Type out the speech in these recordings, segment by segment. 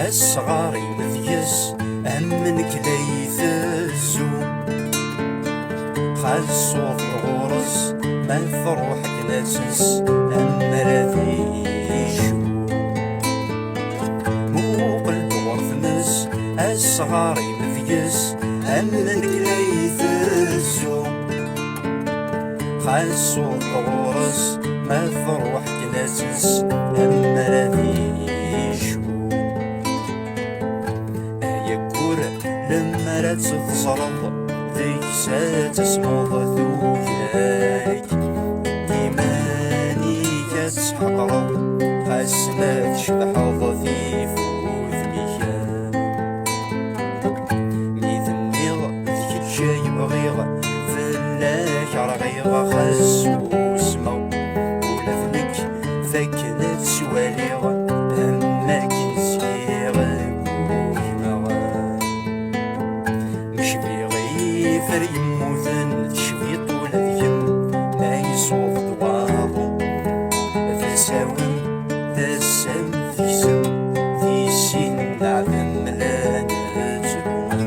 الصغار يمذيس أمنك ليث الزوم خالصوط الغرز ما فروح كناسس أما راذيشو مو قلب ورثنس الصغار يمذيس أمنك ليث الزوم خالصوط الغرز ما فروح كناسس أما راذيشو لما لا تتصرض ذيك ستسمض ذوياك ديماني كتحقرض خاسنا تشبحض في فوث ميكان ميثنيض ذيك الشاي بغيغ فلاك رغيغ خاسو سمو ولا فنك ذاك سواليغ أما كنسيغ فريموذن تشفيط ولا ذيم ما يصوف دواضو فساوم تسم في سم في سين عذم لا نتروم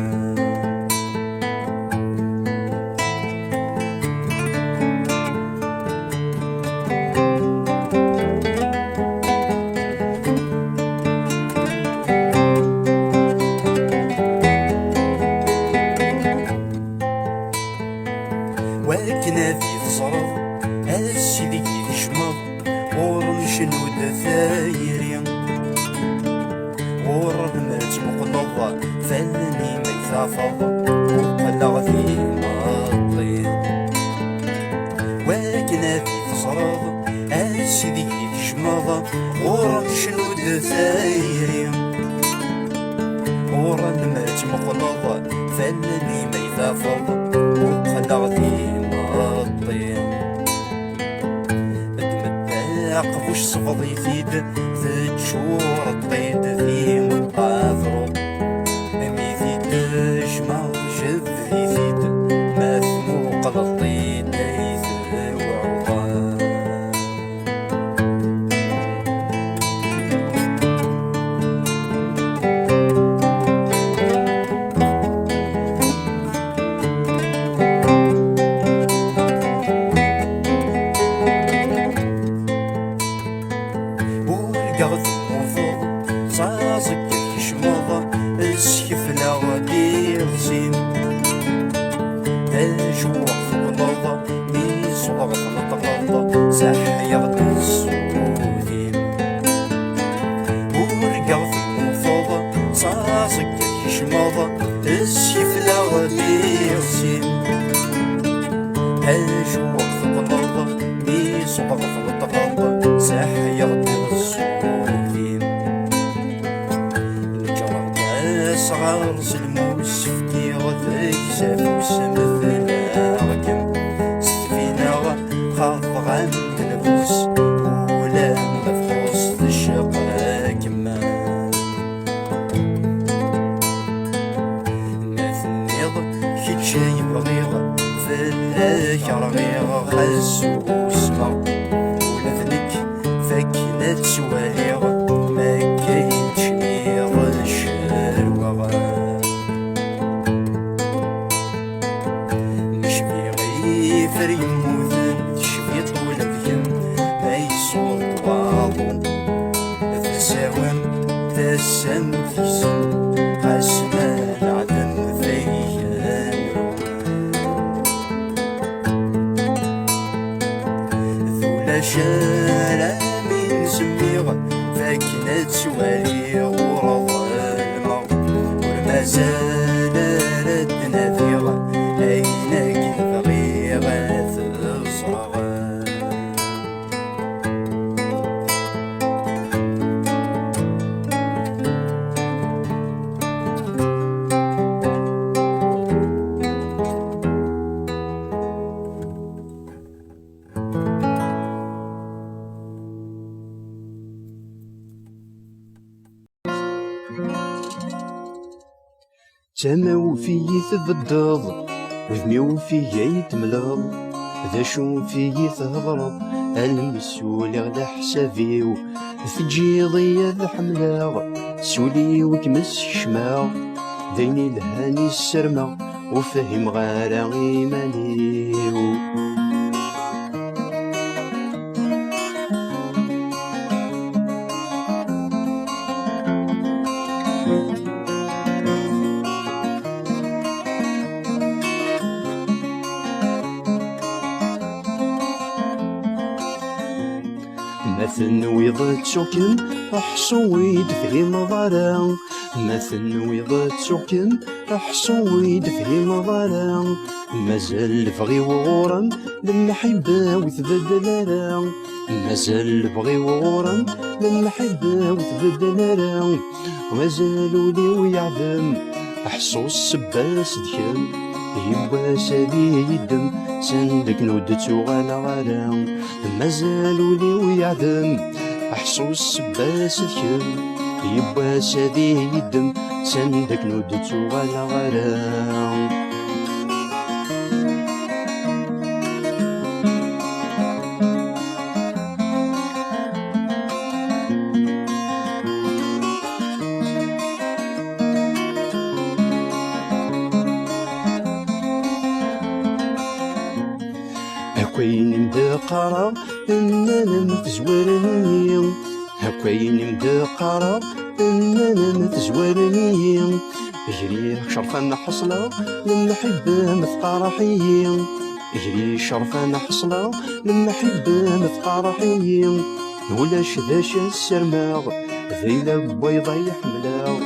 ولكن في تصرف السيدي يشمض ورمشنو دثايرين ورمت مقنضة فلني ما يثافض وقلغ في مطين ولكن في تصرف السيدي يشمض ورمشنو دثايرين ورمت مقنضة فلني ما يثافض وقلغ في قفوش صفضي فيد تشور الطيد في مقاثرو امي فيد جمع جذ فيد ما ثمو قد الطيد ليث وعوان قغث موفض صاصك يشمض السيفنا ودير زين الجوع فقنض ميصوغ فنطغض ساح يغد السودين ورقغث موفض صاصك يشمض السيفنا ودير زين الجوع فقنض ميصوغ فنطغض ساح يغد صغار سلموس فكي غثيك سافوس مثلا غكم ستفينا خاف غن تنفوس ولا مفخوص تشق كما نثنيض كي شاي بغيغ فلاك رغيغ خاسو سما ولا ذنك فاكنا تسواليغ ما كاينش نيض نشمي غيفر يموذن تشفيط ولا ذيم ما يصور دواضو تساوم تسم في سم قاسما العدم ذيان ذولا شارع من سميغ فاكنا تسوالي ورض مازال ردنا فيغ أين كنبغي تصرغ تما فيي تبدض وذني فيي يتملض ذا شو فيي تهضرض المسؤول غدا حسابي تجي ضيا ذا حملاغ سولي وكمس شماغ ديني الهاني السرمة وفهم غير إيمانيو. مثل ويض تسكن أحصو ويدفهم ضرا، مثل ويض تسكن أحصو ويدفهم ضرا، مازال بغي وغورم للمحبة وتبدل، مازال بغي وغورم للمحبة وتبدل، ومازالوا لي ويعدم أحصو السباس ديال يبا سادي يدم سندك نودتو غالا غالا، مازالوا لي ويعدم أحصو السباس ديال يبا سادي يدم سندك نودتو غالا غالا. هكوين مدقرة إننا متزورني، هكوين مدقرة إننا متزورني، جري شرفا حصلة للمحبة مثقارحي، جري شرفا حصلة للمحبة مثقارحي، ولاش ذاش السرماغ ذيلا بيضا يحملاغ،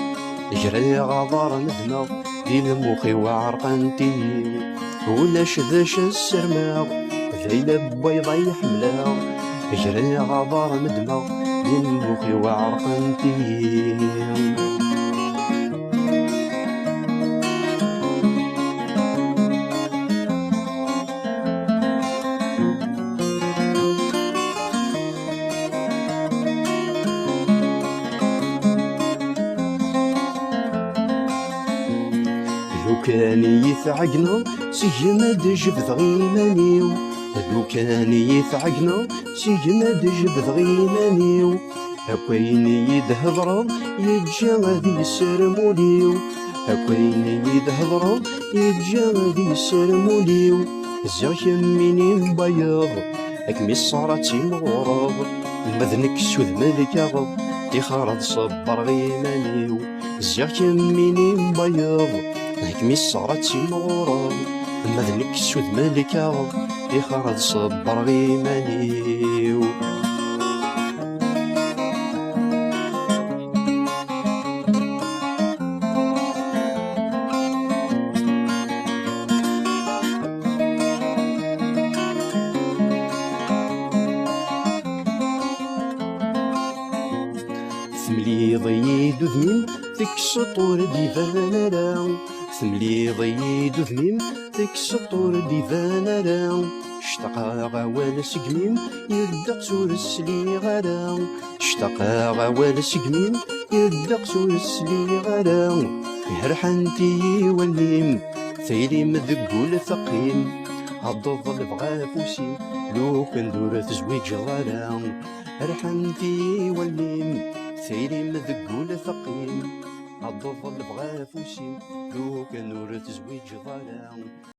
جري غضار ندماغ دي المخي وعرقنتي، ولاش ذاش السرماغ ذيلا بيضا يحملاغ، جري غضار ندماغ دي المخي وعرقنتي. لو كان يثعقنا سجمد جبد غيمانيو، لو كان يثعقنا سجمد جبد غيمانيو، هكوين يدهضرا يتجا غادي يسرموليو، هكوين يدهضرا يتجا غادي يسرموليو، زاك يميني مبيض اكمي صارتي مغرض، المذنك سود ملكاغ تيخارض صبر غيمانيو، زاك يميني مبيض هكمي صارتي مغرض، المذنك سود ملكاغ تيخارض صبر غيمانيو. ثمليض يدو ذميم ذيك السطور ديفانا، ثمليض يدو ذميم ذيك السطور ديفانا، اشتقا غوال سقميم يدق سور السلي غالا، اشتقا غوال سقميم يدق سور السلي غالا، هرحنتي وليم ثيلي مذقول ثقيم، هضض بغا فوسي لو كان دور تزويج غالا، هرحنتي وليم ثيلي مذقول ثقيم، هضض بغا فوسي لو كان دور تزويج غالا.